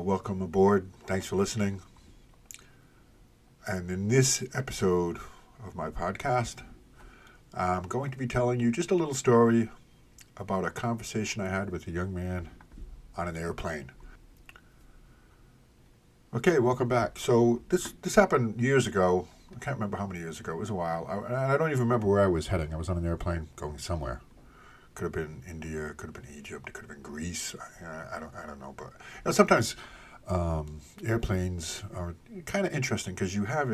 Welcome aboard. Thanks for listening. And in this episode of my podcast, I'm going to be telling you just a little story about a conversation I had with a young man on an airplane. Okay, welcome back. So this happened years ago. I can't remember how many years ago. It was a while. I don't even remember where I was heading. I was on an airplane going somewhere. Could have been India. Could have been Egypt. It could have been Greece. I don't know. But sometimes airplanes are kind of interesting because you have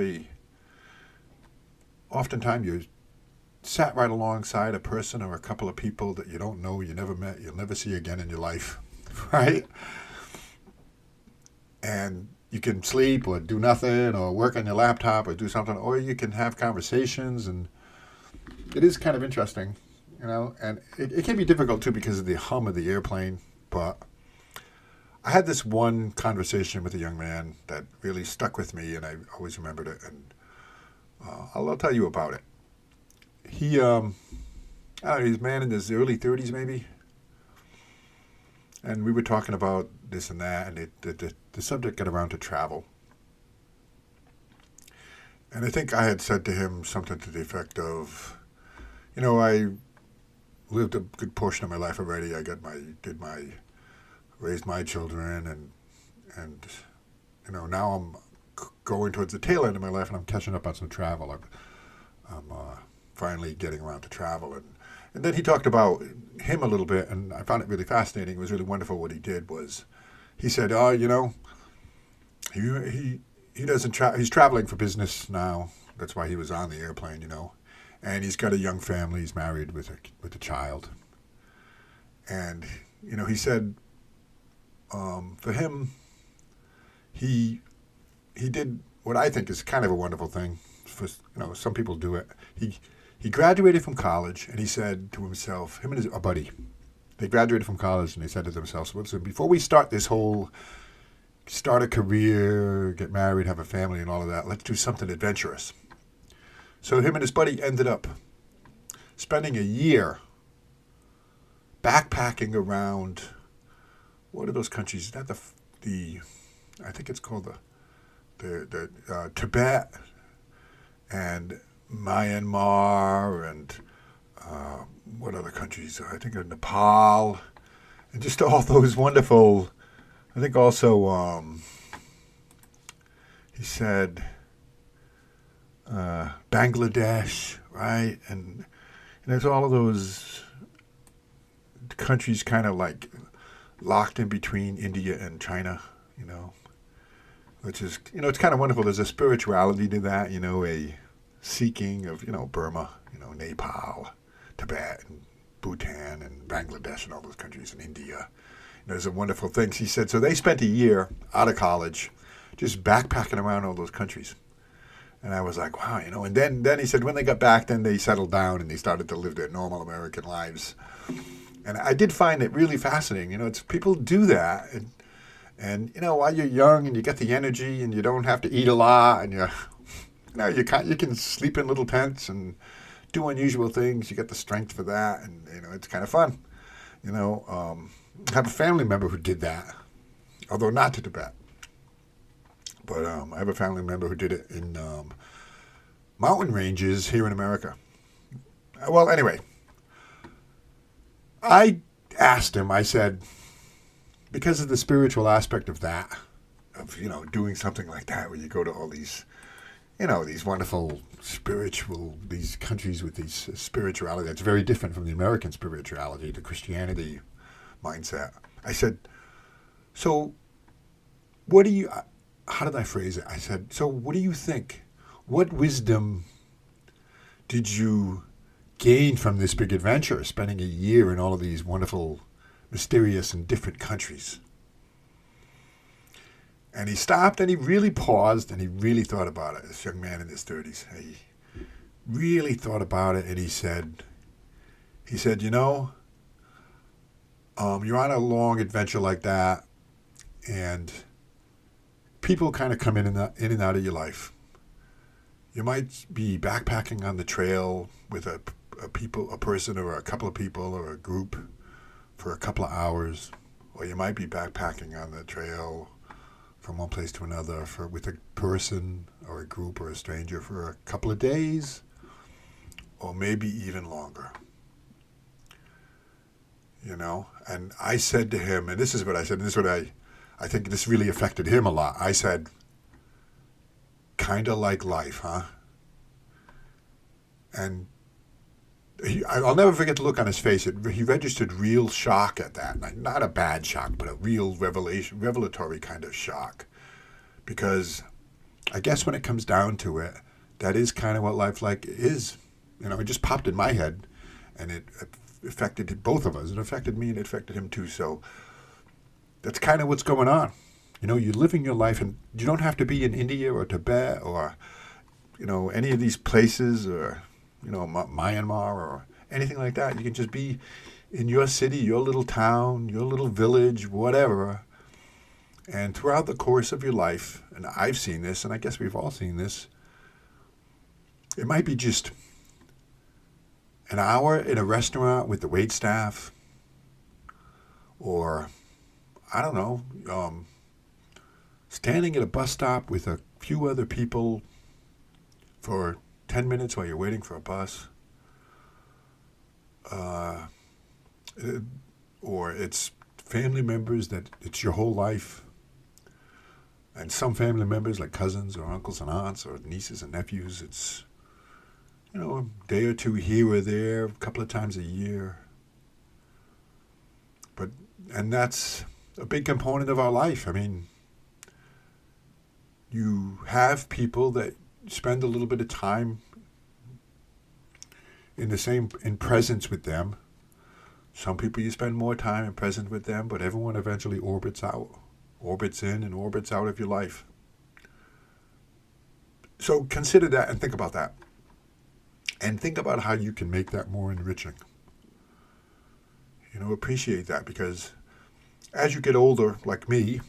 oftentimes you sat right alongside a person or a couple of people that you don't know, you never met, you'll never see again in your life, right? And you can sleep or do nothing or work on your laptop or do something, or you can have conversations, and it is kind of interesting, and it can be difficult too because of the hum of the airplane, but I had this one conversation with a young man that really stuck with me, and I always remembered it, and I'll tell you about it. He's a man in his early 30s maybe, and we were talking about this and that, and the subject got around to travel. And I think I had said to him something to the effect of, I lived a good portion of my life already. I raised my children, and now I'm going towards the tail end of my life, and I'm catching up on some travel. I'm finally getting around to travel, and then he talked about him a little bit, and I found it really fascinating. It was really wonderful. What he did was, he said, he doesn't he's traveling for business now. That's why he was on the airplane, and he's got a young family. He's married with a child, and he said, for him, he did what I think is kind of a wonderful thing. For some people do it. He graduated from college, and he said to himself, him and a buddy, they graduated from college, and they said to themselves, listen, before we start this whole start a career, get married, have a family, and all of that, let's do something adventurous. So him and his buddy ended up spending a year backpacking around. What are those countries? Is that I think it's called the Tibet and Myanmar and what other countries? I think of Nepal, and just all those wonderful. I think also he said Bangladesh, right? And there's all of those countries kind of like locked in between India and China, which is, it's kind of wonderful. There's a spirituality to that, a seeking of, Burma, Nepal, Tibet, and Bhutan, and Bangladesh, and all those countries, and India. There's a wonderful thing. He said, so they spent a year out of college just backpacking around all those countries. And I was like, wow, and then he said when they got back, then they settled down and they started to live their normal American lives. And I did find it really fascinating. It's people do that. And while you're young and you get the energy and you don't have to eat a lot and you can sleep in little tents and do unusual things. You get the strength for that, and it's kind of fun. I have a family member who did that, although not to Tibet. But I have a family member who did it in mountain ranges here in America. Well, anyway, I asked him, I said, because of the spiritual aspect of that, of, doing something like that, where you go to all these, these wonderful these countries with these spirituality that's very different from the American spirituality, the Christianity mindset. I said, so how did I phrase it? I said, so what do you think? What wisdom did you gain from this big adventure, spending a year in all of these wonderful, mysterious and different countries? And he stopped and he really paused and he really thought about it, this young man in his 30s. He really thought about it, and he said, you're on a long adventure like that, and people kind of come in and out of your life. You might be backpacking on the trail with a person or a couple of people or a group for a couple of hours, or you might be backpacking on the trail from one place to another with a person or a group or a stranger for a couple of days or maybe even longer. And I said to him, and this is what I said, and this is what I think this really affected him a lot. I said, kind of like life, huh? And I'll never forget the look on his face. He registered real shock at that. Not a bad shock, but a real revelatory kind of shock. Because I guess when it comes down to it, that is kind of what life like is. It just popped in my head, and it affected both of us. It affected me, and it affected him too. So that's kind of what's going on. You're living your life, and you don't have to be in India or Tibet or, any of these places or, Myanmar or anything like that. You can just be in your city, your little town, your little village, whatever. And throughout the course of your life, and I've seen this, and I guess we've all seen this, it might be just an hour in a restaurant with the waitstaff, or, I don't know, standing at a bus stop with a few other people for 10 minutes while you're waiting for a bus. Or it's family members that it's your whole life. And some family members like cousins or uncles and aunts or nieces and nephews, it's, a day or two here or there, a couple of times a year. And that's a big component of our life. I mean, you have people that spend a little bit of time in presence with them. Some people you spend more time in presence with them, but everyone eventually orbits in and orbits out of your life. So consider that and think about that. And think about how you can make that more enriching. Appreciate that, because as you get older, like me,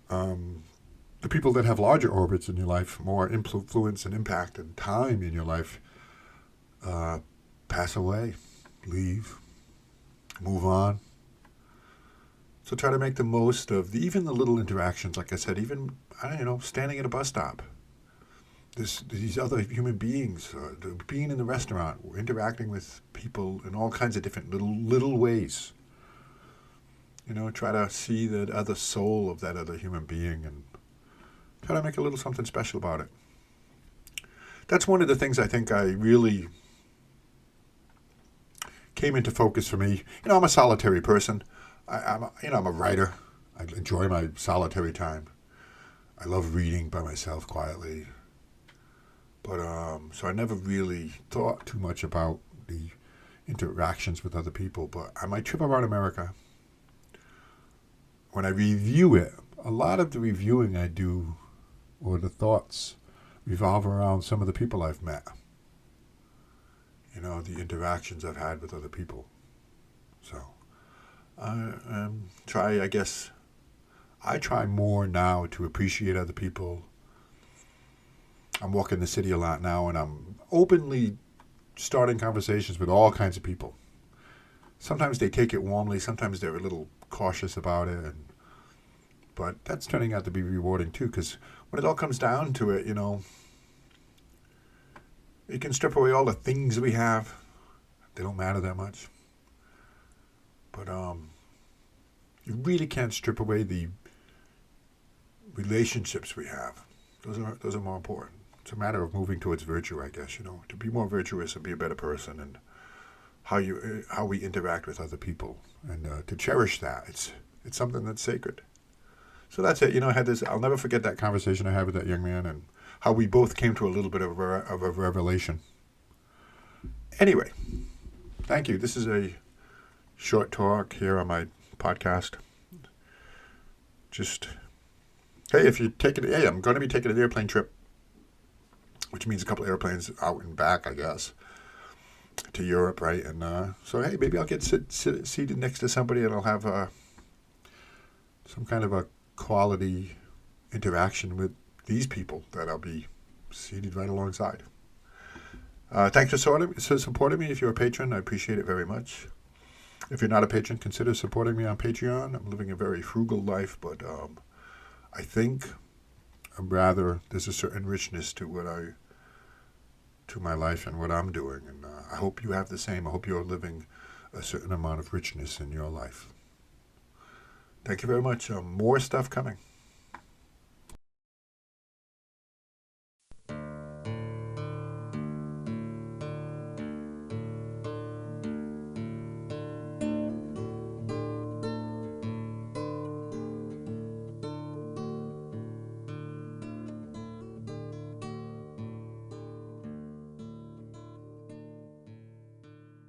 the people that have larger orbits in your life, more influence and impact and time in your life, pass away, leave, move on. So try to make the most of even the little interactions, like I said, even, standing at a bus stop. These other human beings, being in the restaurant, interacting with people in all kinds of different little ways. Try to see that other soul of that other human being and try to make a little something special about it. That's one of the things I think I really came into focus for me. I'm a solitary person. I'm a writer. I enjoy my solitary time. I love reading by myself quietly. But so I never really thought too much about the interactions with other people. But on my trip around America, when I review it, a lot of the reviewing I do, or the thoughts, revolve around some of the people I've met. The interactions I've had with other people. So I try more now to appreciate other people. I'm walking the city a lot now, and I'm openly starting conversations with all kinds of people. Sometimes they take it warmly, sometimes they're a little cautious about it, but that's turning out to be rewarding too, because when it all comes down to it, you can strip away all the things we have. They don't matter that much. But you really can't strip away the relationships we have. Those are more important. It's a matter of moving towards virtue, I guess, to be more virtuous and be a better person, and how we interact with other people, and to cherish that. It's something that's sacred. So that's it. I had this. I'll never forget that conversation I had with that young man, and how we both came to a little bit of a revelation. Anyway, thank you. This is a short talk here on my podcast. Just, hey, I'm going to be taking an airplane trip, which means a couple of airplanes out and back, I guess, to Europe, right? And so, hey, maybe I'll get seated next to somebody, and I'll have some kind of a quality interaction with these people that I'll be seated right alongside. Thanks for supporting me. If you're a patron, I appreciate it very much. If you're not a patron, consider supporting me on Patreon. I'm living a very frugal life, but I think rather there's a certain richness to my life and what I'm doing, and I hope you have the same. I hope you're living a certain amount of richness in your life. Thank you very much. More stuff coming.